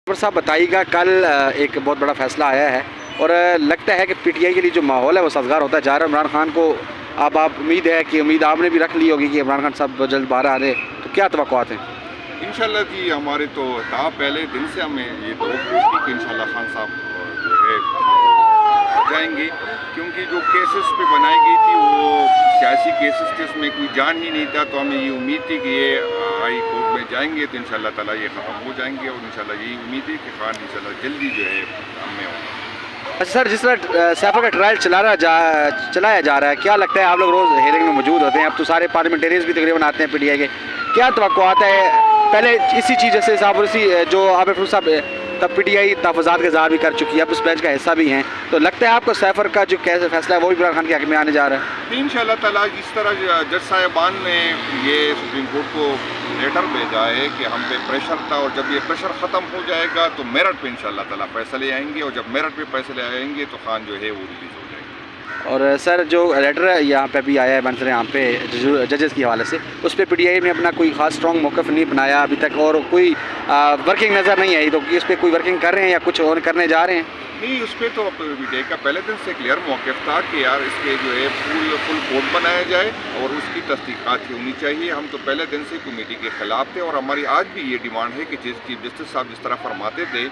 साहब बताइएगा, कल एक बहुत बड़ा फैसला आया है और लगता है कि पीटीआई के लिए जो माहौल है वो साजगार होता जा रहा है। इमरान खान को अब आप उम्मीद है कि उम्मीद आपने भी रख ली होगी कि इमरान खान साहब जल्द बाहर आ रहे, तो क्या तवक्कुआत हैं? इंशाल्लाह जी, हमारे तो था पहले दिन से हमें ये तवक्कुह थी कि इंशाल्लाह खान साहब जो है आ जाएंगे, क्योंकि जो केसेस पे बनाई गई थी वो सियासी केसेस थे, उसमें कोई जान ही नहीं था। तो हमें ये उम्मीद थी कि ये हाई कोर्ट में जाएंगे तो इंशाल्लाह ताला ये ख़त्म हो जाएंगे, और इंशाल्लाह यही उम्मीद है कि खान इंशाल्लाह जल्दी जो है हमें होगा। अच्छा सर, जिस तरह सैफर का ट्रायल चलाया जा रहा है, क्या लगता है? आप लोग रोज़ हेयरिंग में मौजूद होते हैं, अब तो सारे पार्लियामेंटेरियंस भी तकरीबन आते हैं पीटीआई के, क्या तवक्कुआत है? पहले इसी चीज़ से साहब इसी जो आबिद फरूख साहब तब पीटीआई तहफ़्फ़ुज़ात का इज़हार भी कर चुकी है, अब उस बेंच का हिस्सा भी हैं, तो लगता है आपको सैफर का जो कैसे फैसला है वो भी इमरान खान के हक़ में आने जा रहा है? इंशाल्लाह ताला जिस तरह जज साहिबान ने ये सुप्रीम कोर्ट को लेटर भेजा है कि हम पे प्रेशर था, और जब ये प्रेशर ख़त्म हो जाएगा तो मेरठ पे इंशाल्लाह ताला फैसले आएंगे, और जब मेरठ पे फैसले आएंगे तो खान जो है वो रिलीज़ हो जाएगा। और सर जो लेटर यहाँ पे भी आया है मंसर यहाँ पे जजेस के हवाले से, उस पर पीटीआई ने अपना कोई ख़ास स्ट्रॉन्ग मौक़िफ़ नहीं बनाया अभी तक, और कोई वर्किंग नज़र नहीं आई, तो इस पर कोई वर्किंग कर रहे हैं या कुछ और करने जा रहे हैं? नहीं, उस पर तो पीटीआई का पहले दिन से क्लियर मौक़िफ़ था कि यार इसके जो है फुल कोर्ट बनाया जाए और उसकी तस्दीक़ात होनी चाहिए। हम तो पहले दिन से कमेटी के ख़िलाफ़ थे, और हमारी आज भी ये डिमांड है कि चीफ जस्टिस साहब जिस तरह फरमाते थे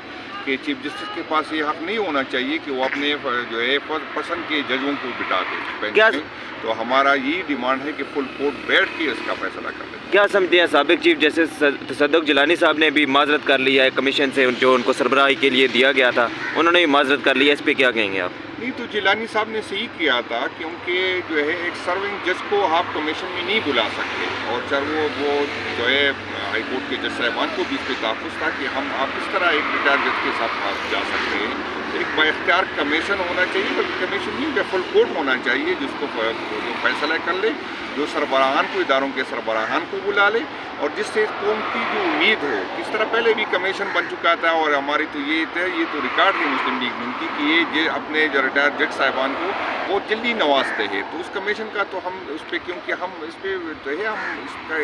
कि चीफ जस्टिस के पास ये हक़ नहीं होना चाहिए कि वो अपने जो है पसंद के जजों को बिठा दे बेंच में, तो हमारा यही डिमांड है कि फुल कोर्ट बैठ के इसका फैसला कर ले। क्या समझते हैं साबिक चीफ जस्टिस तसद्दुक़ जिलानी साहब ने भी माजरत कर लिया है कमीशन से, जो उनको सरबराही के लिए दिया गया था, उन्होंने भी माजरत कर लिया, इस पर क्या कहेंगे आप? नहीं, तो जिलानी साहब ने सही किया था, क्योंकि जो है एक सर्विंग जज को आप कमीशन में नहीं बुला सकते, और जब वो जो है हाई कोर्ट के जज साहिबान को भी इस पर तहफ़्फ़ुज़ था कि आप इस तरह एक रिटायर्ड जज के साथ जा सकते हैं। एक बाइख्तियार कमीशन होना चाहिए, बल्कि कमीशन नहीं, फुल कोर्ट होना चाहिए जिसको जो फैसला कर ले, जो सरबराहान को, इदारों के सरबराहान को बुला ले, और जिससे कौम की जो उम्मीद हो, इस तरह पहले भी कमीशन बन चुका था, और हमारी तो ये तो रिकॉर्ड है मुस्लिम लीग नून की कि ये अपने जो रिटायर्ड जज साहिबान को बहुत जल्दी नवाजते हैं। तो उस कमीशन का तो हम उस पर, क्योंकि हम इस पर जो है हम इसका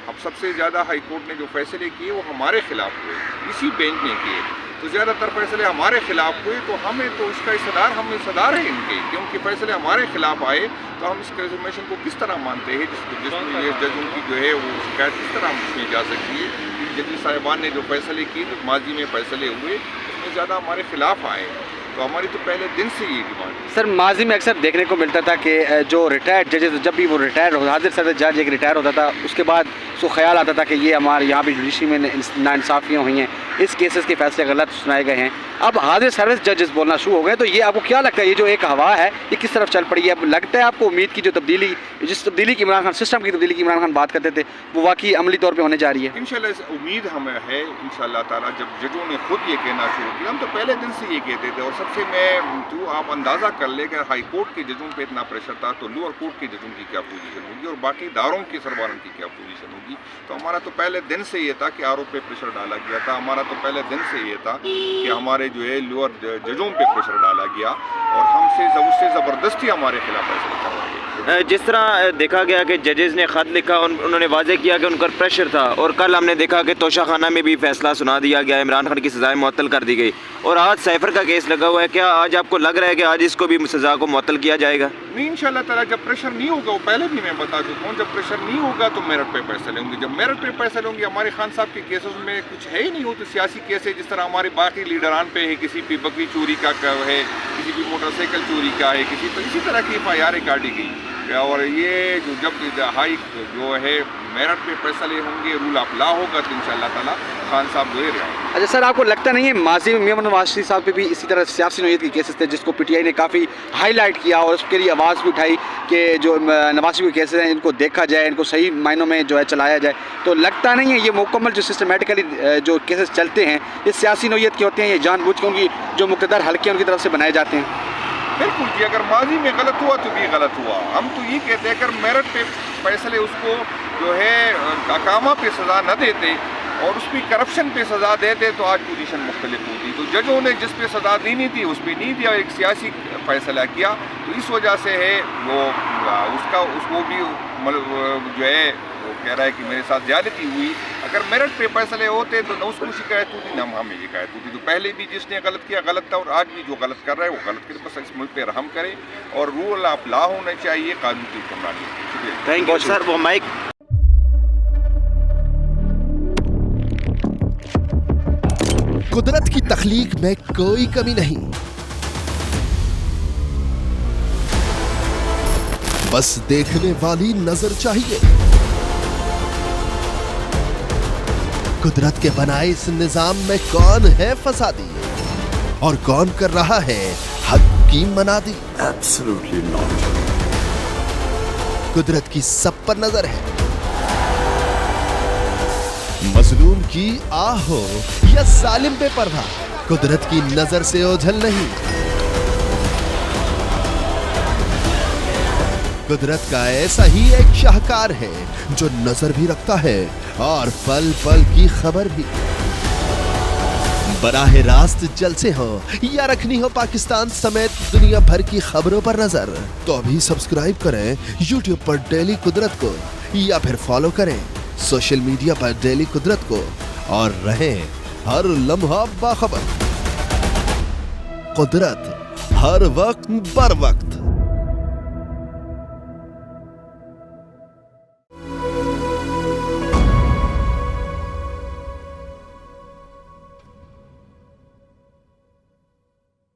अब सबसे ज़्यादा हाई कोर्ट ने जो फैसले किए वो हमारे ख़िलाफ़ हुए, इसी बेंच ने किए, तो ज़्यादातर फैसले हमारे ख़िलाफ़ हुए, तो हमें तो इसका हम हिस्सेदार हैं इनके, क्योंकि फैसले हमारे ख़िलाफ़ आए, तो हम इस कमीशन को किस तरह मानते हैं जिसमें ये जजों की जो है वो शिकायत किस तरह हम उसमें जा सकती है। जज साहिबान ने जो फैसले किए, जो माजी में फैसले हुए, उसमें ज़्यादा हमारे ख़िलाफ़ आए, तो हमारी तो पहले दिन से ये डिमांड है। सर, माजी में अक्सर देखने को मिलता था कि जो रिटायर्ड जजेस, जब भी वो रिटायर हो, हाजिर सदर जज एक रिटायर होता था, उसके बाद उसको ख्याल आता था कि ये हमारे यहाँ भी जुडिशरी में नाइंसाफ़ियाँ हुई हैं, इस केसेस के फैसले गलत सुनाए गए हैं, अब हाजिर सर्विस जजेस बोलना शुरू हो गए, तो ये आपको क्या लगता है, ये जो एक हवा है ये किस तरफ चल पड़ी है? अब लगता है आपको उम्मीद की जो तब्दीली, जिस तब्दीली की इमरान खान, सिस्टम की तब्दीली की इमरान खान बात करते थे, वो वाकई अमली तौर पर होने जा रही है? इंशाल्लाह उम्मीद हमें है इंशाल्लाह ताला। जब जजों ने खुद ये कहना शुरू किया, हम तो पहले दिन से ये कहते थे, और सबसे तो आप अंदाज़ा कर ले कि हाई कोर्ट के जजों पे इतना प्रेशर था, तो लोअर कोर्ट के जजों की क्या पोजीशन होगी, और बाकी इदारों के सरबराहान की क्या पोजीशन होगी। तो हमारा तो पहले दिन से ये था कि आरोप पे प्रेशर डाला गया था, हमारा तो पहले दिन से ये था कि हमारे जो है लोअर जजों पे प्रेशर डाला गया, और हमसे उससे ज़बरदस्ती हमारे खिलाफ फैसले करवाए गए। जिस तरह देखा गया कि जजेस ने ख़त लिखा, उन्होंने वाज़ेह किया कि उनका प्रेशर था, और कल हमने देखा कि तोशाखाना में भी फैसला सुना दिया गया, इमरान खान की सज़ाएँ मुअत्तल कर दी गई, और आज सैफर का केस लगा हुआ है। क्या आज आपको लग रहा है कि आज इसको भी सज़ा को मुअत्तल किया जाएगा? नहीं, इंशाल्लाह ताला जब प्रेशर नहीं होगा, वो पहले भी मैं बता चुका हूँ, जब प्रेशर नहीं होगा तो मेरठ पे फैसले होंगे। जब मेरठ पे फैसले होंगे, हमारे खान साहब के केसेस में कुछ है ही नहीं, हो तो सियासी केस है, जिस तरह हमारे बाकी लीडरान पे है, किसी पे बकरी चोरी का है, किसी पे मोटरसाइकिल चोरी का है, किसी पर इसी तरह की FIR काटी गई, और ये जब हाई जो है मेरठ पे फैसले होंगे, रूल ऑफ लॉ होगा, तो इंशाल्लाह ताला खान साहब जो है। अच्छा सर, आपको लगता नहीं है माजी में मियां नवाज शरीफ साहब पे भी इसी तरह सियासी नोयत के केसेस थे, जिसको पीटीआई ने काफ़ी हाईलाइट किया, और उसके लिए आवाज़ भी उठाई कि जो नवाज शरीफ के केसेस हैं इनको देखा जाए, इनको सही मायनों में जो है चलाया जाए, तो लगता नहीं है ये मुकम्मल जो सिस्टमेटिकली जो केसेस चलते हैं ये सियासी नोयत के होते हैं, ये जानबूझ के उनकी जो मुक़्तदर हल्के उनकी तरफ से बनाए जाते हैं? बिल्कुल जी, अगर माजी में गलत हुआ तो भी गलत हुआ। हम तो ये कहते हैं अगर मेरठ पे फैसले उसको जो है अकामा पे सज़ा न देते और उस पर करप्शन पे सज़ा देते, तो आज पोजीशन मुख्तलिफ होती। तो जजों ने जिस पे सज़ा देनी थी उस पर नहीं दिया, एक सियासी फैसला किया, तो इस वजह से है वो उसको भी मतलब जो है वो कह रहा है कि मेरे साथ ज़्यादती हुई। अगर मेरिट पे फैसले होते तो न उसको शिकायत होती न हमें शिकायत होती। तो पहले भी जिसने गलत किया गलत था, और आज भी जो गलत कर रहा है वो गलत करे। बस इस मुल्क पे रहम करे और रूल ऑफ लॉ होना चाहिए, कानून की हुक्मरानी। शुक्रिया। Thank you sir. वो माइक कुदरत की तख्लीक में कोई कमी नहीं, बस देखने वाली नजर चाहिए। कुदरत के बनाए इस निजाम में कौन है फसादी और कौन कर रहा है हक की मनादी? Absolutely not. कुदरत की सब पर नजर है, मजलूम की आह हो या जालिम पे परवाह, कुदरत की नजर से ओझल नहीं। कुदरत का ऐसा ही एक शाहकार है जो नजर भी रखता है और पल पल की खबर भी। बराह रास्त जलसे हो या रखनी हो पाकिस्तान समेत दुनिया भर की खबरों पर नजर, तो अभी सब्सक्राइब करें YouTube पर डेली कुदरत को, या फिर फॉलो करें सोशल मीडिया पर डेली कुदरत को, और रहें हर लम्हा बाखबर। कुदरत हर वक्त बर वक्त।